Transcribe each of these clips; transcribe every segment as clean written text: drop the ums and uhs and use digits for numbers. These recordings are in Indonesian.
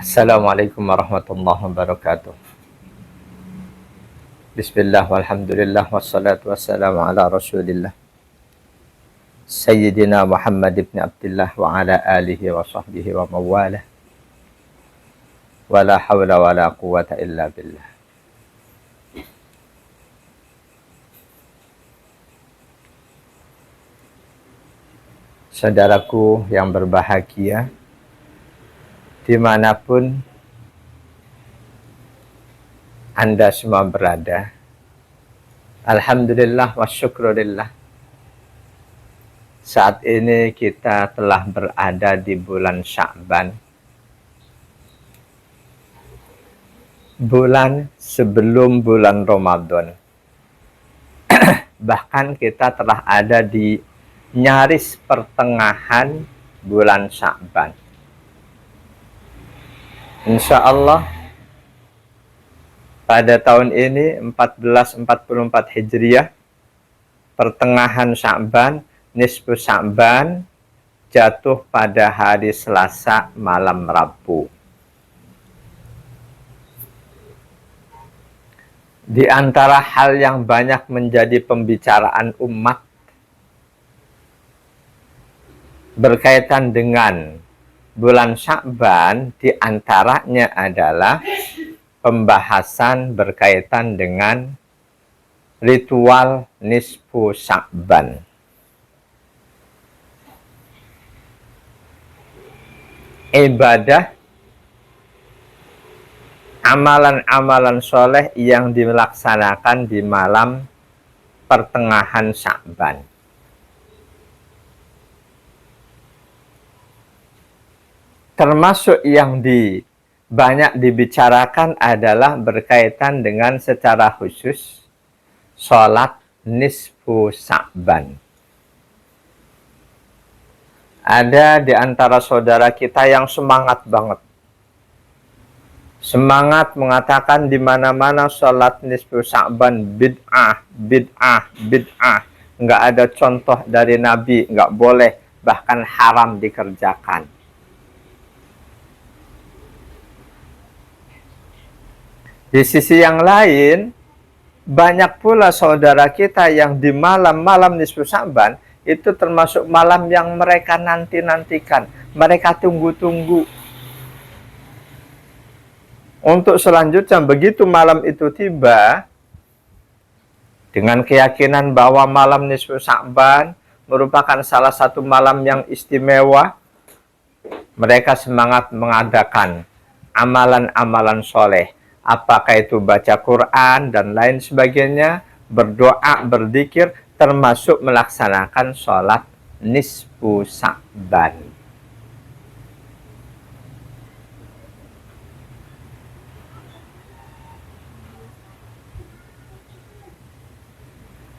Assalamualaikum warahmatullahi wabarakatuh. Bismillah walhamdulillah wassalatu wassalamu ala rasulillah Sayyidina Muhammad ibn Abdullah wa ala alihi wa sahbihi wa mawalah. Wa la hawla wa la quwata illa billah. Saudaraku yang berbahagia, dimanapun Anda semua berada, alhamdulillah wa syukurillah, saat ini kita telah berada di bulan Sya'ban, bulan sebelum bulan Ramadan. Bahkan kita telah ada di nyaris pertengahan bulan Sya'ban. Insya Allah pada tahun ini 1444 Hijriah, pertengahan Sya'ban, nisfu Sya'ban, jatuh pada hari Selasa malam Rabu. Di antara hal yang banyak menjadi pembicaraan umat berkaitan dengan bulan Sya'ban, di antaranya adalah pembahasan berkaitan dengan ritual nisfu Sya'ban. Ibadah, amalan-amalan soleh yang dilaksanakan di malam pertengahan Sya'ban. Termasuk yang banyak dibicarakan adalah berkaitan dengan secara khusus sholat nisfu Sya'ban. Ada di antara saudara kita yang semangat banget. Semangat mengatakan di mana-mana sholat nisfu Sya'ban bid'ah, bid'ah, bid'ah. Nggak ada contoh dari Nabi, nggak boleh, bahkan haram dikerjakan. Di sisi yang lain, banyak pula saudara kita yang di malam-malam nisfu Sya'ban itu termasuk malam yang mereka nanti-nantikan, mereka tunggu-tunggu. Untuk selanjutnya, begitu malam itu tiba, dengan keyakinan bahwa malam nisfu Sya'ban merupakan salah satu malam yang istimewa, mereka semangat mengadakan amalan-amalan soleh. Apakah itu baca Quran dan lain sebagainya, berdoa, berzikir, termasuk melaksanakan sholat nisfu Sya'ban.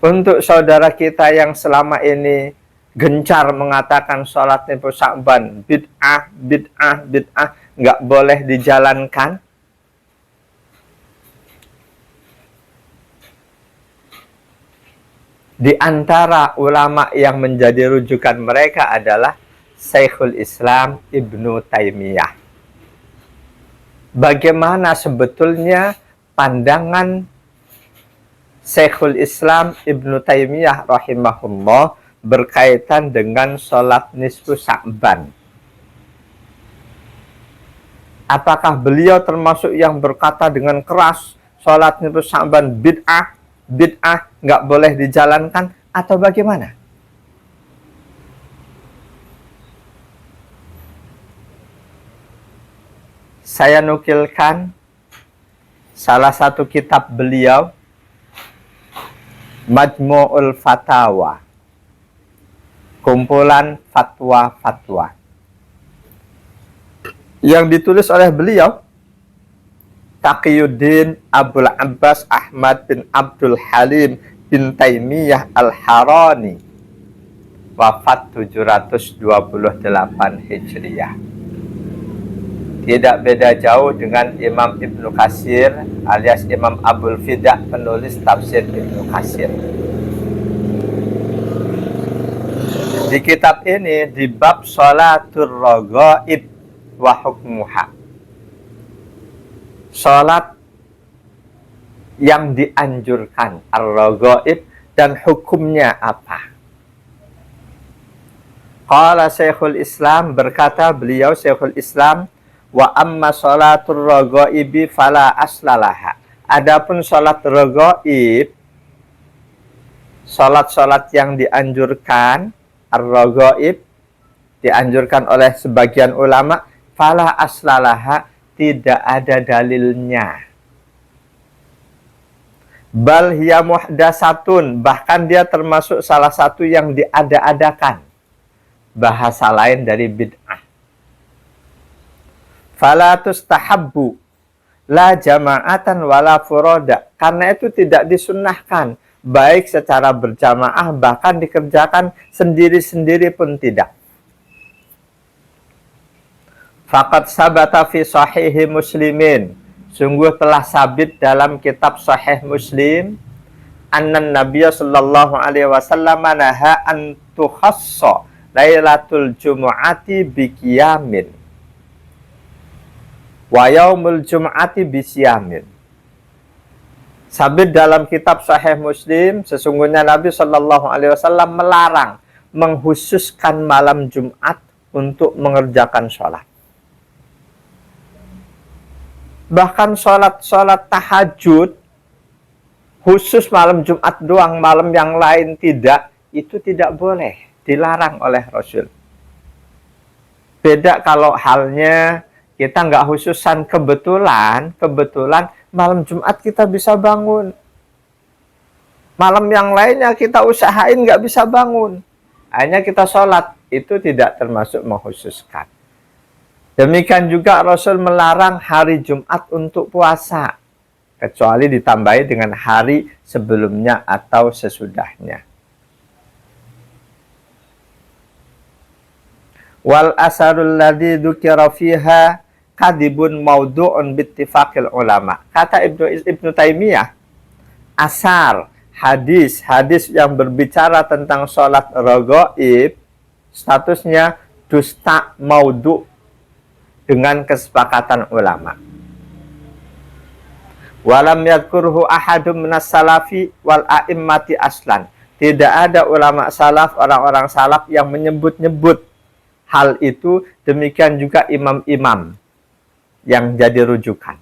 Untuk saudara kita yang selama ini gencar mengatakan sholat nisfu Sya'ban bid'ah, bid'ah, bid'ah, nggak boleh dijalankan, di antara ulama yang menjadi rujukan mereka adalah Syekhul Islam Ibnu Taimiyah. Bagaimana sebetulnya pandangan Syekhul Islam Ibnu Taimiyah rahimahullah berkaitan dengan sholat nisfu Sya'ban? Apakah beliau termasuk yang berkata dengan keras sholat nisfu Sya'ban bid'ah, bid'ah, nggak boleh dijalankan, atau bagaimana? Saya nukilkan salah satu kitab beliau, Majmu'ul Fatawa, kumpulan fatwa-fatwa, yang ditulis oleh beliau Taqiyuddin Abul Abbas Ahmad bin Abdul Halim bin Taimiyah Al-Harani, wafat 728 Hijriah. Tidak beda jauh dengan Imam Ibnu Katsir alias Imam Abul Fida, penulis tafsir Ibnu Katsir. Di kitab ini, di bab sholatur raghaib wa hukmuha, sholat yang dianjurkan, ar-raghaib, dan hukumnya apa. Qala Syekhul Islam, berkata beliau Syekhul Islam, wa amma sholatur raghaibi fala aslalaha. Adapun sholat raghaib, sholat-sholat yang dianjurkan, ar-raghaib, dianjurkan oleh sebagian ulama, fala aslalaha, tidak ada dalilnya. Bal hiya muhdasatun, bahkan dia termasuk salah satu yang diada-adakan. Bahasa lain dari bid'ah. Fala tustahabbu la jama'atan wala furoda. Karena itu tidak disunnahkan, baik secara berjamaah, bahkan dikerjakan sendiri-sendiri pun tidak. Faqad sabata fi sahihi muslimin, sungguh telah sabit dalam kitab Sahih Muslim, annan Nabiya sallallahu alaihi wasallam naha an tukhassa Lailatul Jumu'ati biqiyamin wa yaumul Jum'ati bisyamin. Sabit dalam kitab Sahih Muslim, sesungguhnya Nabi sallallahu alaihi wasallam melarang menghususkan malam Jumat untuk mengerjakan sholat. Bahkan sholat tahajud khusus malam Jumat doang, malam yang lain tidak, itu tidak boleh, dilarang oleh Rasul. Beda kalau halnya kita nggak khususan, kebetulan malam Jumat kita bisa bangun, malam yang lainnya kita usahain nggak bisa bangun, hanya kita sholat, itu tidak termasuk mengkhususkan. Demikian juga Rasul melarang hari Jumat untuk puasa, kecuali ditambahi dengan hari sebelumnya atau sesudahnya. Wal asarul ladzi dzukira fiha kadibun maudhu'un bittifaqil ulama. Kata Ibnu Taimiyah, asar, hadis yang berbicara tentang sholat raghaib statusnya dusta, maudhu, dengan kesepakatan ulama. Walam yadhkurhu ahadum minas salafi wal a'immati aslan. Tidak ada ulama salaf, orang-orang salaf yang menyebut-nyebut hal itu, demikian juga imam-imam yang jadi rujukan.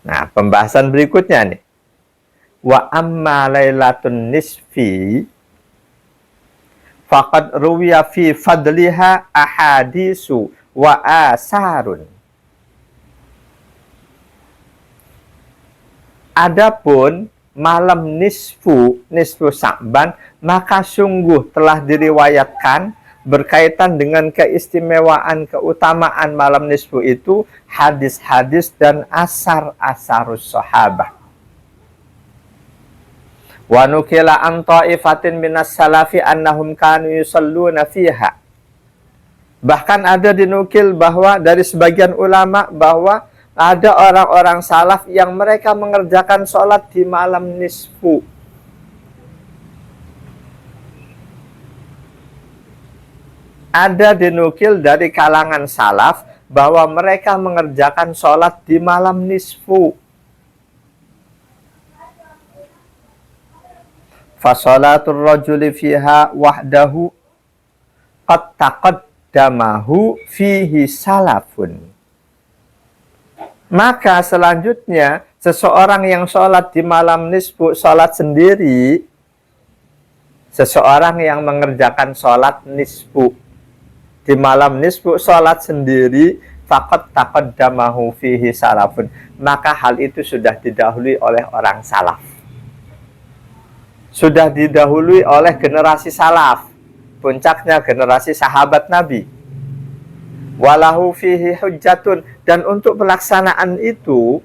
Nah, pembahasan berikutnya nih. Wa amma lailatun nisfi faqad ruwiya fi fadliha ahadisu wa asarun. Adapun malam nisfu Sya'ban, maka sungguh telah diriwayatkan berkaitan dengan keistimewaan, keutamaan malam nisfu itu, hadis-hadis dan asar-asarus sahabah. Wa nukila an ta'ifatin minas salafi annahum kanu yusalluna fiha. Bahkan ada dinukil bahwa dari sebagian ulama bahwa ada orang-orang salaf yang mereka mengerjakan sholat di malam nisfu. Ada dinukil dari kalangan salaf bahwa mereka mengerjakan sholat di malam nisfu. Fasolatul rajuli fiha wahdahu qad taqaddamahu fihi salafun. Maka selanjutnya seseorang yang sholat di malam nisfu, sholat sendiri, seseorang yang mengerjakan sholat nisfu di malam nisfu, sholat sendiri, faqad taqaddamahu fihi salafun, maka hal itu sudah didahului oleh orang salaf, sudah didahului oleh generasi salaf, puncaknya generasi sahabat Nabi. Walahu fihi hujjatun, dan untuk pelaksanaan itu,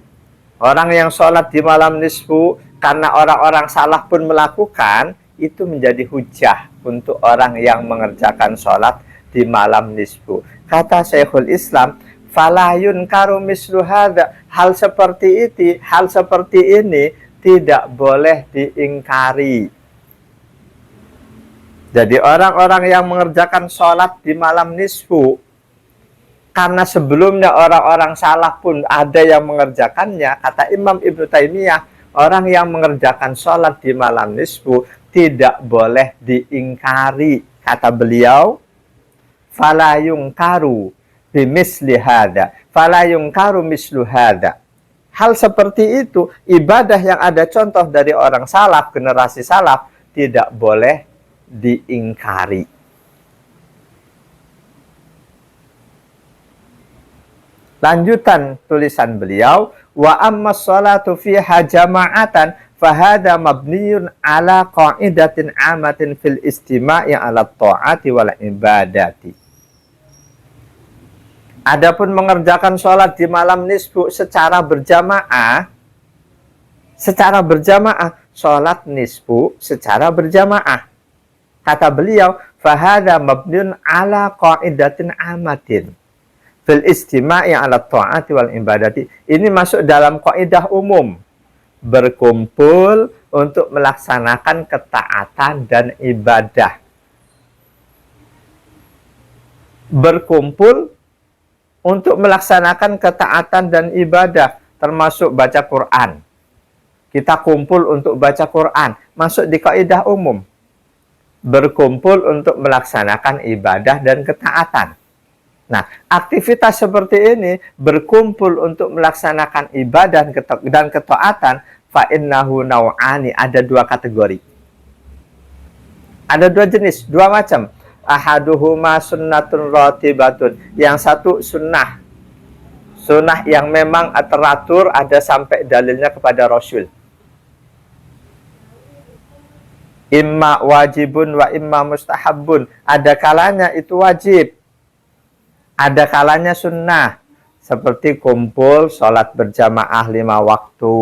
orang yang sholat di malam nisfu karena orang-orang salaf pun melakukan, itu menjadi hujjah untuk orang yang mengerjakan sholat di malam nisfu. Kata Syekhul Islam, falayun karu mislu hadza, hal seperti ini tidak boleh diingkari. Jadi orang-orang yang mengerjakan sholat di malam nisfu Karena sebelumnya orang-orang salaf pun ada yang mengerjakannya. Kata Imam Ibnu Taimiyah, orang yang mengerjakan sholat di malam nisfu tidak boleh diingkari. Kata beliau, fala yungkaru bimisli hada, fala yungkaru mislu hada. Hal seperti itu, ibadah yang ada contoh dari orang salaf, generasi salaf, tidak boleh diingkari. Lanjutan tulisan beliau, wa amma sholatu fiha jama'atan fahada mabniyun ala qa'idatin amatin fil istima'i ala ta'ati wal ibadati. Adapun mengerjakan sholat di malam nisfu secara berjamaah, sholat nisfu secara berjamaah. Kata beliau, fahada mabniyun ala qa'idatin amatin fil istima'i ala ta'ati wal ibadati. Ini masuk dalam kaidah umum, berkumpul untuk melaksanakan ketaatan dan ibadah. Berkumpul untuk melaksanakan ketaatan dan ibadah, termasuk baca Quran. Kita kumpul untuk baca Quran, masuk di kaidah umum. Berkumpul untuk melaksanakan ibadah dan ketaatan. Nah, aktivitas seperti ini, berkumpul untuk melaksanakan ibadah dan ketaatan, fa'innahu naw'ani, ada dua kategori. Ada dua jenis, dua macam. Ahaduhuma sunnatun ratibatun. Yang satu sunnah. Sunnah yang memang teratur, ada sampai dalilnya kepada Rasul. Imma wajibun wa imma mustahabun. Ada kalanya itu wajib, ada kalanya sunnah, seperti kumpul sholat berjamaah 5 waktu,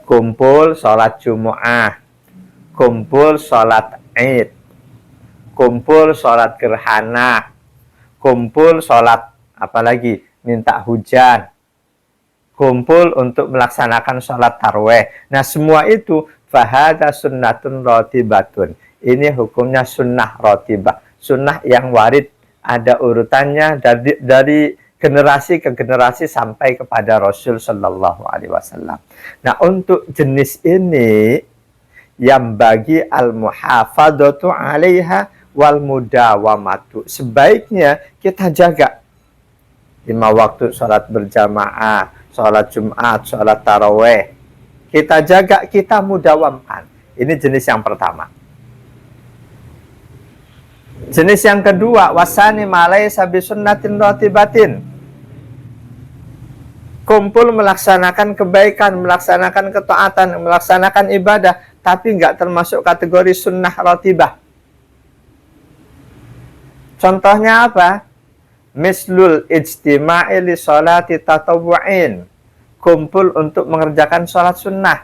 kumpul sholat Jumu'ah, kumpul sholat Id, kumpul sholat gerhana, kumpul sholat apalagi minta hujan, kumpul untuk melaksanakan sholat tarweh. Nah, semua itu fahada sunnatun rotibatun. Ini hukumnya sunnah rotibah, sunnah yang warid, ada urutannya dari generasi ke generasi sampai kepada Rasul Shallallahu Alaihi Wasallam. Nah, untuk jenis ini yang bagi al-muhafadzatu 'alaiha wal mudawamatu, sebaiknya kita jaga 5 waktu sholat berjamaah, sholat Jumat, sholat taraweh. Kita jaga, kita mudawamkan. Ini jenis yang pertama. Jenis yang kedua, wasani malaysa bisunnatin ratibatin. Kumpul melaksanakan kebaikan, melaksanakan ketaatan, melaksanakan ibadah, tapi nggak termasuk kategori sunnah ratibah. Contohnya apa? Mislul ijtima'i li sholati tatawwu'in. Kumpul untuk mengerjakan sholat sunnah.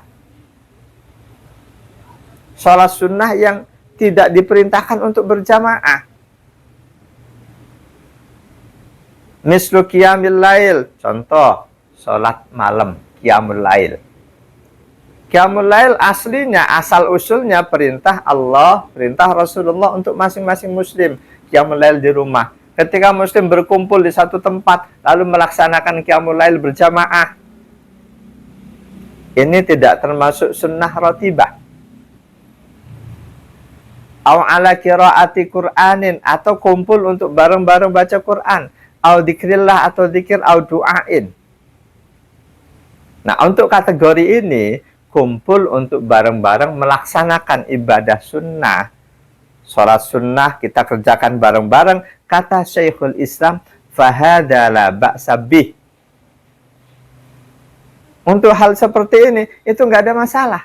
Sholat sunnah yang tidak diperintahkan untuk berjamaah. Mislu qiyamil lail, contoh sholat malam, qiyamul lail. Qiyamul lail aslinya, asal usulnya perintah Allah, perintah Rasulullah untuk masing-masing muslim. Qiyamul lail di rumah. Ketika muslim berkumpul di satu tempat, lalu melaksanakan qiyamul lail berjamaah, ini tidak termasuk sunnah ratibah. Au ala qiraati Qur'anin, atau kumpul untuk bareng-bareng baca Quran, au dzikrillah, atau dzikir, au du'ain. Nah, untuk kategori ini, kumpul untuk bareng-bareng melaksanakan ibadah sunnah, sholat sunnah kita kerjakan bareng-bareng, kata Syekhul Islam, fahada la ba'sa bih. Untuk hal seperti ini, itu nggak ada masalah.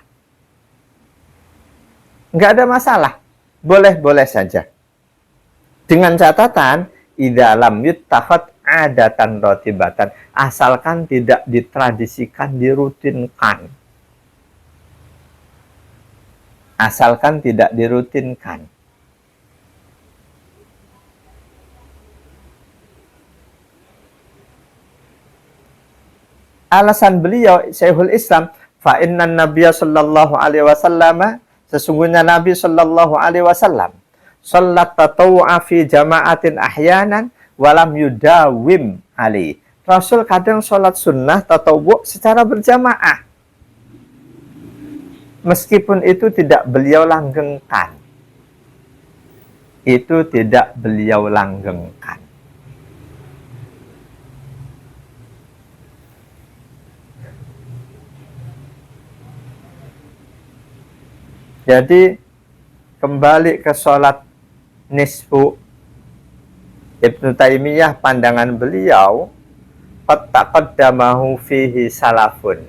Nggak ada masalah. Boleh-boleh saja. Dengan catatan, idza lam yuttakhad adatan ratibatan, asalkan tidak ditradisikan, dirutinkan. Asalkan tidak dirutinkan. Alasan beliau, Syekhul Islam, fa innan nabiyya sallallahu alaihi wasallam, sesungguhnya Nabi sallallahu alaihi wasallam, salat tatawu'a fi jama'atin ahyanan walam yudawim ali. Rasul kadang sholat sunnah tatawwu secara berjamaah, meskipun itu tidak beliau langgengkan. Itu tidak beliau langgengkan. Jadi kembali ke sholat nisfu, Ibnu Taimiyah pandangan beliau, qad taqaddamahu fihi salafun.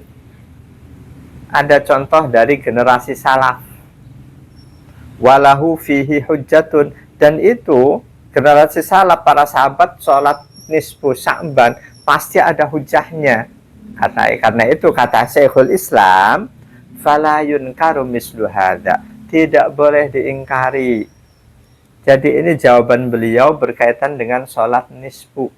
Ada contoh dari generasi salaf. Walahu fihi hujjatun, dan itu generasi salaf para sahabat sholat nisfu Sya'ban pasti ada hujahnya. Karena itu kata Syekhul Islam, fala yunkaru mislu hadza, tidak boleh diingkari. Jadi ini jawaban beliau berkaitan dengan sholat nisfu.